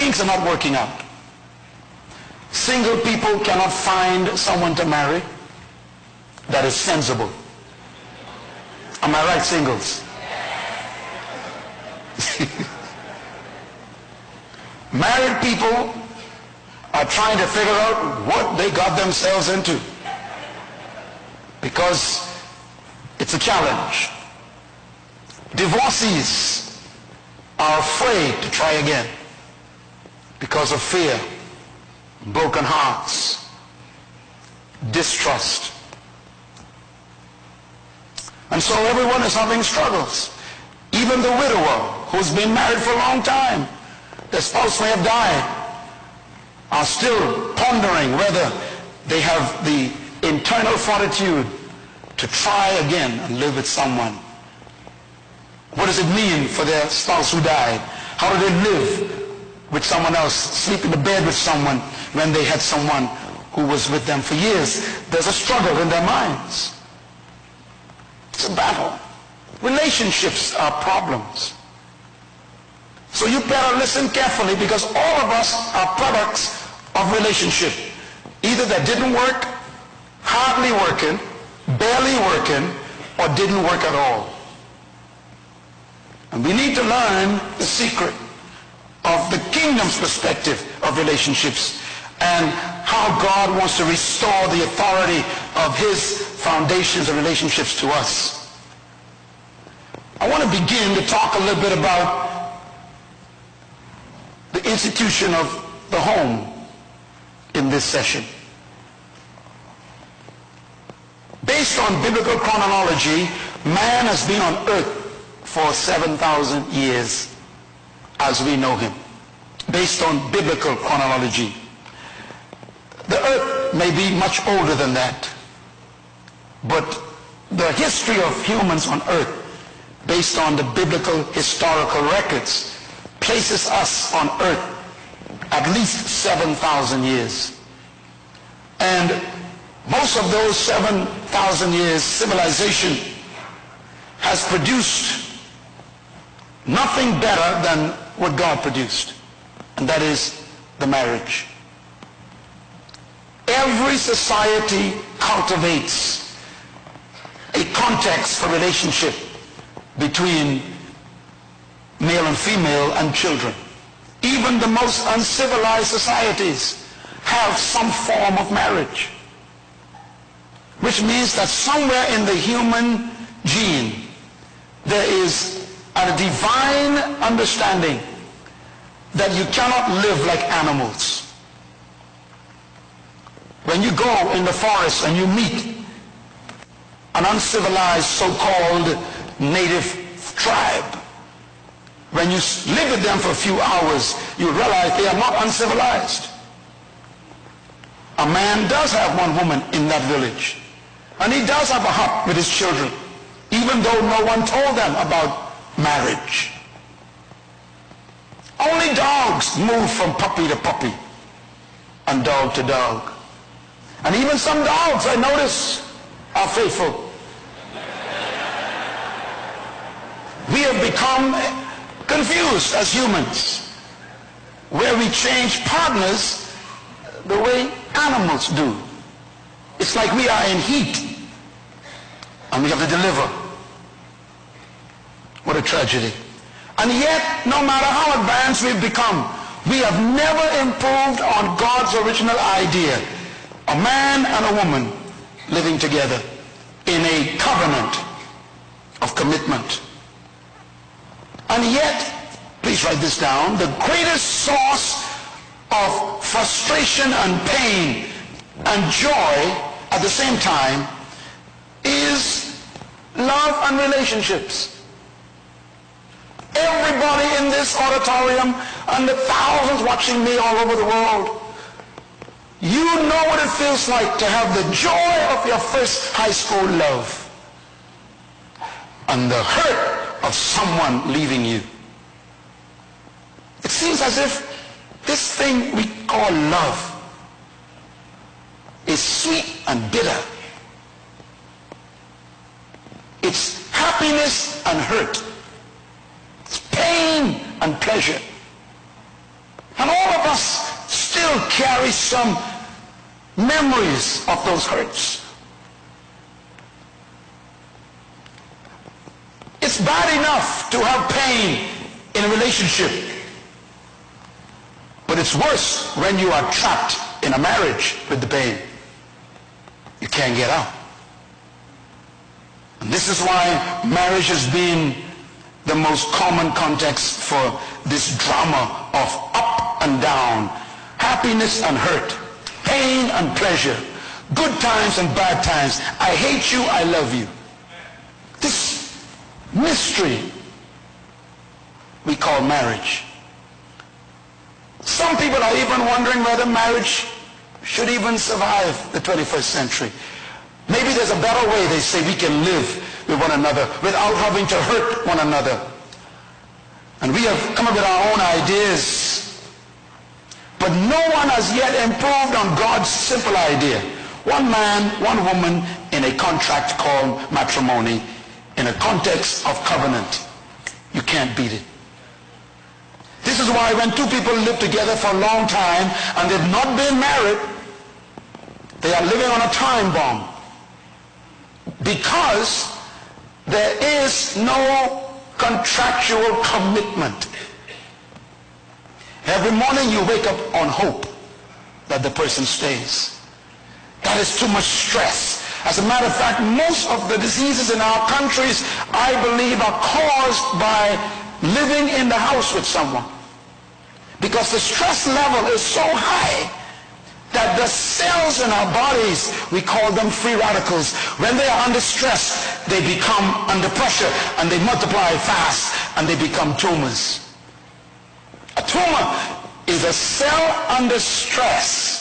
things are not working out. Single people cannot find someone to marry that is sensible. Am I right, singles? Married people are trying to figure out what they got themselves into, because it's a challenge. Divorcees are afraid to try again because of fear, broken hearts, distrust. And so everyone is having struggles. Even the widower who's been married for a long time, their spouse may have died, are still pondering whether they have the internal fortitude to try again and live with someone. What does it mean for their spouse who died? How do they live with someone else, sleep in the bed with someone when they had someone who was with them for years? There's a struggle in their minds. It's a battle. Relationships are problems. So you better listen carefully, because all of us are products of relationship. Either that didn't work, hardly working, barely working, or didn't work at all. And we need to learn the secret of the kingdom's perspective of relationships and how God wants to restore the authority of his foundations of relationships to us. I want to begin to talk a little bit about the institution of the home in this session. Based on biblical chronology, man has been on earth for 7,000 years as we know him. Based on biblical chronology. The earth may be much older than that, but the history of humans on earth, based on the biblical historical records, places us on earth at least 7,000 years. And most of those 7,000 years, civilization has produced nothing better than what God produced, and that is the marriage. Every society cultivates a context for relationship between male and female and children. Even the most uncivilized societies have some form of marriage, which means that somewhere in the human gene there is a divine understanding that you cannot live like animals. When you go in the forest and you meet an uncivilized so-called native tribe, when you live with them for a few hours, you realize they are not uncivilized. A man does have one woman in that village, and he does have a hut with his children, even though no one told them about marriage. Only dogs move from puppy to puppy and dog to dog. And even some dogs, I notice, are faithful. We have become confused as humans, where we change partners the way animals do. It's like we are in heat and we have to deliver. What a tragedy. And yet, no matter how advanced we've become, we have never improved on God's original idea. A man and a woman living together in a covenant of commitment. And yet, please write this down, the greatest source of frustration and pain and joy at the same time is love and relationships. Everybody in this auditorium and the thousands watching me all over the world, you know what it feels like to have the joy of your first high school love and the hurt of someone leaving you. It seems as if this thing we call love is sweet and bitter. It's happiness and hurt. It's pain and pleasure. And all us still carry some memories of those hurts. It's bad enough to have pain in a relationship, but it's worse when you are trapped in a marriage with the pain. You can't get out. And this is why marriage has been the most common context for this drama of up and down, happiness and hurt, pain and pleasure, good times and bad times. I hate you, I love you. This mystery we call marriage. Some people are even wondering whether marriage should even survive the 21st century. Maybe there's a better way, they say, we can live with one another without having to hurt one another. And we have come up with our own ideas, but no one has yet improved on God's simple idea. One man, one woman in a contract called matrimony, in a context of covenant. You can't beat it. This is why when two people live together for a long time and they've not been married, they are living on a time bomb. Because there is no contractual commitment. Every morning you wake up on hope that the person stays. That is too much stress. As a matter of fact, most of the diseases in our countries, I believe, are caused by living in the house with someone. Because the stress level is so high that the cells in our bodies, we call them free radicals, when they are under stress, they become under pressure and they multiply fast and they become tumors. A tumor is a cell under stress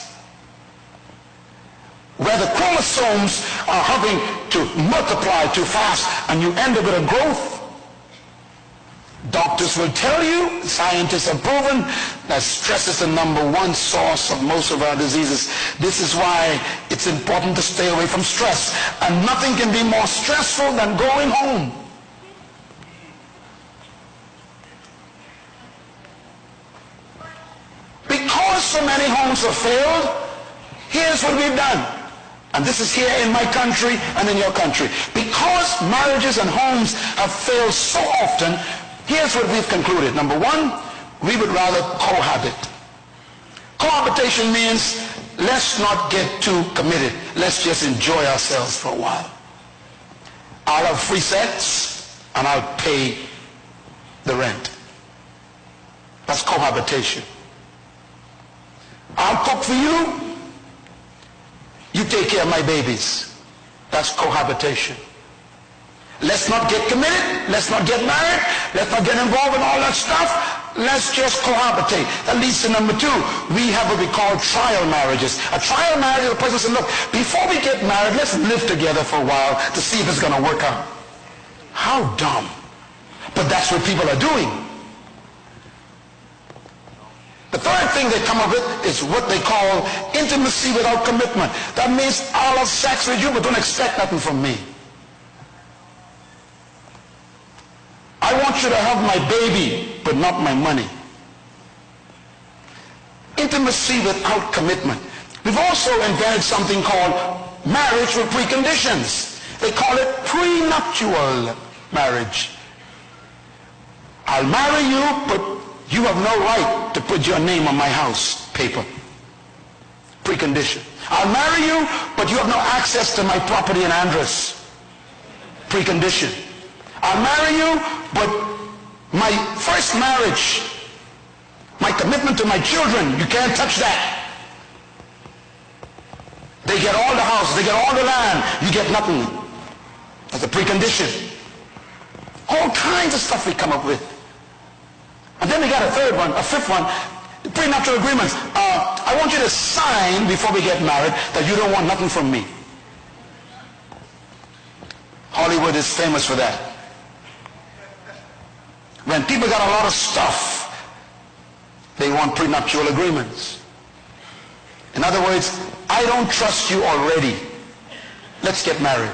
where the chromosomes are having to multiply too fast and you end up with a growth. Doctors will tell you, scientists have proven, that stress is the #1 source of most of our diseases. This is why it's important to stay away from stress. And nothing can be more stressful than going home. Because so many homes have failed, here's what we've done. And this is here in my country and in your country. Because marriages and homes have failed so often, here's what we've concluded. #1, we would rather cohabit. Cohabitation means let's not get too committed. Let's just enjoy ourselves for a while. I'll have free sex and I'll pay the rent. That's cohabitation. I'll cook for you. You take care of my babies. That's cohabitation. Let's not get committed. Let's not get married. Let's not get involved in all that stuff. Let's just cohabitate. That leads to #2. We have what we call trial marriages. A trial marriage is a person says, look, before we get married, let's live together for a while to see if it's going to work out. How dumb. But that's what people are doing. The third thing they come up with is what they call intimacy without commitment. That means I'll have sex with you, but don't expect nothing from me. I want you to have my baby, but not my money. Intimacy without commitment. We've also invented something called marriage with preconditions. They call it prenuptial marriage. I'll marry you, but you have no right to put your name on my house paper. Precondition. I'll marry you, but you have no access to my property in Andres. Precondition. I'll marry you, but my first marriage, my commitment to my children, you can't touch that. They get all the house, they get all the land, you get nothing. That's a precondition. All kinds of stuff we come up with. And then we got a fifth one, prenuptial agreements. I want you to sign before we get married that you don't want nothing from me. Hollywood is famous for that. When people got a lot of stuff, they want prenuptial agreements. In other words, I don't trust you already. Let's get married.